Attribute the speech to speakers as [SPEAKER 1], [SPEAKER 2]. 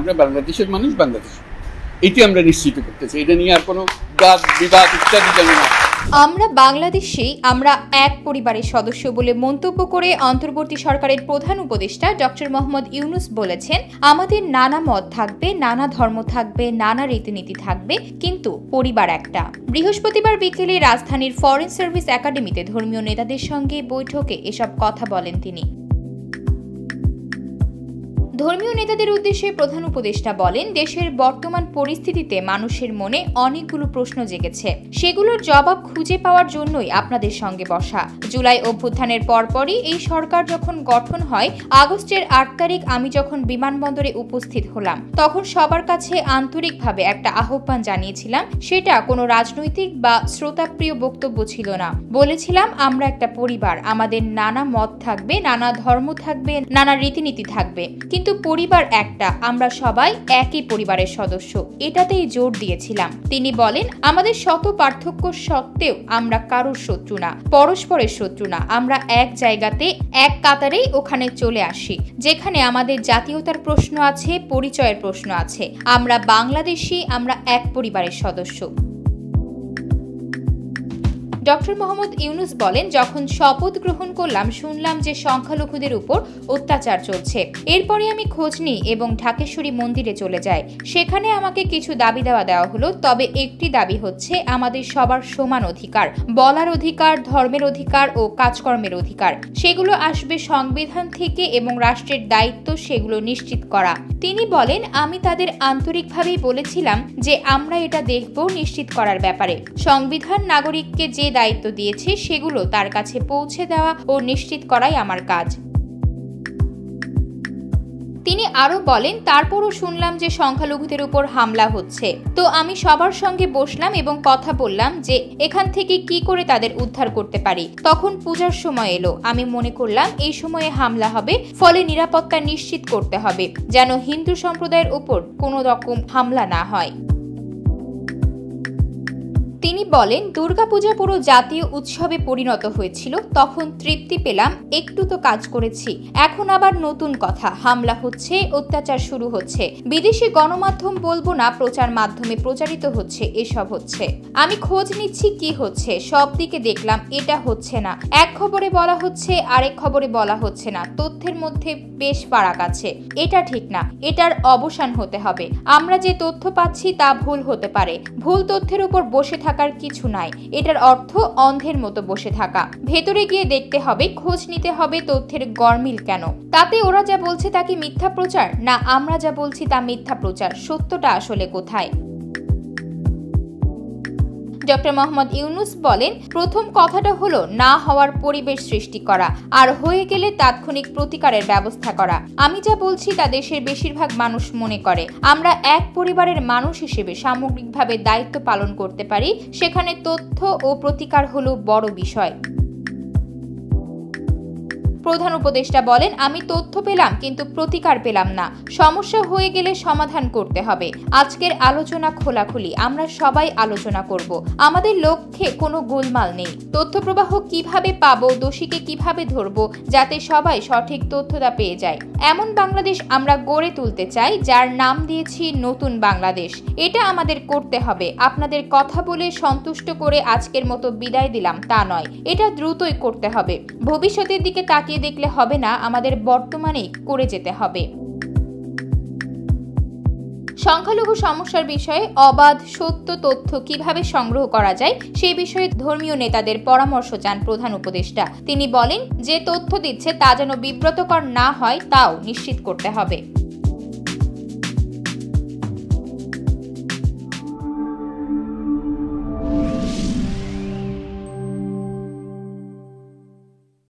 [SPEAKER 1] আমরা বাংলাদেশের মানুষ বাংলাদেশ, এটি আমরা নিশ্চিত করতে চাই। এটা নিয়ে আর কোনো বাদ বিবাদ ইত্যাদি যেন না।
[SPEAKER 2] আমরা বাংলাদেশে আমরা এক পরিবারের সদস্য বলে মন্তব্য করে অন্তর্বর্তী সরকারের প্রধান উপদেষ্টা ডক্টর মোহাম্মদ ইউনূস বলেছেন, আমাদের নানা মত থাকবে, নানা ধর্ম থাকবে, নানা রীতিনীতি থাকবে, কিন্তু পরিবার একটা। বৃহস্পতিবার বিকেলে রাজধানীর ফরেন সার্ভিস একাডেমিতে ধর্মীয় নেতাদের সঙ্গে বৈঠকে এসব কথা বলেন তিনি। ধর্মীয় নেতাদের উদ্দেশ্যে প্রধান উপদেষ্টা বলেন, দেশের বর্তমান পরিস্থিতিতে মানুষের মনে অনেকগুলো প্রশ্ন জেগেছে, সেগুলোর জবাব খুঁজে পাওয়ার জন্যই আপনাদের সঙ্গে বসা। জুলাই অভ্যুত্থানের পরপরই এই সরকার যখন গঠন হয়, আগস্টের ৮ তারিখ আমি যখন বিমানবন্দরে উপস্থিত হলাম, তখন সবার কাছে আন্তরিকভাবে একটা আহ্বান জানিয়েছিলাম। সেটা কোনো রাজনৈতিক বা শ্রোতাপ্রিয় বক্তব্য ছিল না। বলেছিলাম, আমরা একটা পরিবার, আমাদের নানা মত থাকবে, নানা ধর্ম থাকবে, নানা রীতিনীতি থাকবে, কিন্তু পরিবার একটা, আমরা সবাই একই পরিবারের সদস্য, এটাতেই জোর দিয়েছিলাম। তিনি বলেন, আমাদের শত পার্থক্য সত্ত্বেও আমরা কারোর শত্রু না, পরস্পরের শত্রু না। আমরা এক জায়গাতে এক কাতারেই ওখানে চলে আসি, যেখানে আমাদের জাতীয়তার প্রশ্ন আছে, পরিচয়ের প্রশ্ন আছে। আমরা বাংলাদেশি, আমরা এক পরিবারের সদস্য। ডক্টর মোহাম্মদ ইউনূস বলেন, যখন শপথ গ্রহণ করলাম শুনলাম যে সংখ্যালঘুদের উপর অত্যাচার চলছে। এরপরে আমি খোঁজ নিই এবং ঢাকেশ্বরী মন্দিরে চলে যাই। সেখানে আমাকে কিছু দাবি দেওয়া হলো, তবে একটি দাবি হচ্ছে আমাদের সবার সমান অধিকার, বলার অধিকার, ধর্মের অধিকার ও কাজকর্মের অধিকার। সেগুলো আসবে সংবিধান থেকে এবং রাষ্ট্রের দায়িত্ব সেগুলো নিশ্চিত করা। তিনি বলেন, আমি তাদের আন্তরিকভাবেই বলেছিলাম যে আমরা এটা দেখব নিশ্চিত করার ব্যাপারে। সংবিধান নাগরিককে যে দায়িত্ব দিয়েছে সেগুলো তার কাছে পৌঁছে দেওয়া ও নিশ্চিত করাই আমার কাজ। তিনি আরো বলেন, তারপরও শুনলাম যে সংখ্যালঘুদের উপর হামলা হচ্ছে। তো আমি সবার সঙ্গে বসলাম এবং কথা বললাম যে এখান থেকে কি করে তাদের উদ্ধার করতে পারি। তখন পূজার সময় এলো, আমি মনে করলাম এই সময়ে হামলা হবে, ফলে নিরাপত্তা নিশ্চিত করতে হবে যেন হিন্দু সম্প্রদায়ের উপর কোনো রকম হামলা না হয়। তিনি বলেন, দুর্গাপূজা পুরো জাতীয় উৎসবে পরিণত হয়েছিল, তখন তৃপ্তি পেলাম, একটু তো কাজ করেছি। এখন আবার নতুন কথা, হামলা হচ্ছে, অত্যাচার শুরু হচ্ছে। বিদেশি গণমাধ্যম বলবো না, প্রচার মাধ্যমে প্রচারিত হচ্ছে, এসব হচ্ছে। আমি খোঁজ নিচ্ছি কি হচ্ছে, সব দিকে দেখলাম, এটা হচ্ছে না। এক খবরে বলা হচ্ছে, আরেক খবরে বলা হচ্ছে না। তথ্যের মধ্যে বেশ ফারাক আছে। এটা ঠিক না, এটার অবসান হতে হবে। আমরা যে তথ্য পাচ্ছি তা ভুল হতে পারে। ভুল তথ্যের উপর বসে থাকার কিছু নাই। এটার অর্থ অন্ধের মতো বসে থাকা। ভেতরে গিয়ে দেখতে হবে, খোঁজ নিতে হবে তথ্যের গরমিল কেন। তাতে ওরা যা বলছে তা কি মিথ্যা প্রচার, না আমরা যা বলছি তা মিথ্যা প্রচার? সত্যটা আসলে কোথায়? ডক্টর মোহাম্মদ ইউনূস বলেন, প্রথম কথাটা হলো না হওয়ার পরিবেশ সৃষ্টি করা, আর হয়ে গেলে তাৎক্ষণিক প্রতিকারের ব্যবস্থা করা। আমি যা বলছি তা দেশের বেশিরভাগ মানুষ মনে করে। আমরা এক পরিবারের মানুষ হিসেবে সামগ্রিকভাবে দায়িত্ব পালন করতে পারি, সেখানে তথ্য ও প্রতিকার হলো বড় বিষয়। প্রধান উপদেষ্টা বলেন, আমি তথ্য পেলাম কিন্তু প্রতিকার পেলাম না। সমস্যা হয়ে গেলে সমাধান করতে হবে। আজকের আলোচনা খোলাখুলি, আমরা সবাই আলোচনা করব। আমাদের লক্ষ্যে কোনো গোলমাল নেই। তথ্য প্রবাহ কিভাবে পাবো, দোষীকে কিভাবে ধরবো, যাতে সবাই সঠিক তথ্যটা পেয়ে যায়, এমন বাংলাদেশ আমরা গড়ে তুলতে চাই, যার নাম দিয়েছি নতুন বাংলাদেশ। এটা আমাদের করতে হবে। আপনাদের কথা বলে সন্তুষ্ট করে আজকের মতো বিদায় দিলাম তা নয়, এটা দ্রুতই করতে হবে। ভবিষ্যতের দিকে তাকিয়ে দেখলে হবে না, আমাদের বর্তমানেই করে যেতে হবে। সংখ্যালঘু সমস্যার বিষয়ে অবাধ সত্য তথ্য কিভাবে সংগ্রহ করা যায় সেই বিষয়ে ধর্মীয় নেতাদের পরামর্শ চান প্রধান উপদেষ্টা। তিনি বলেন, যে তথ্য দিচ্ছে তা যেন বিব্রতকর না হয় তাও নিশ্চিত করতে হবে।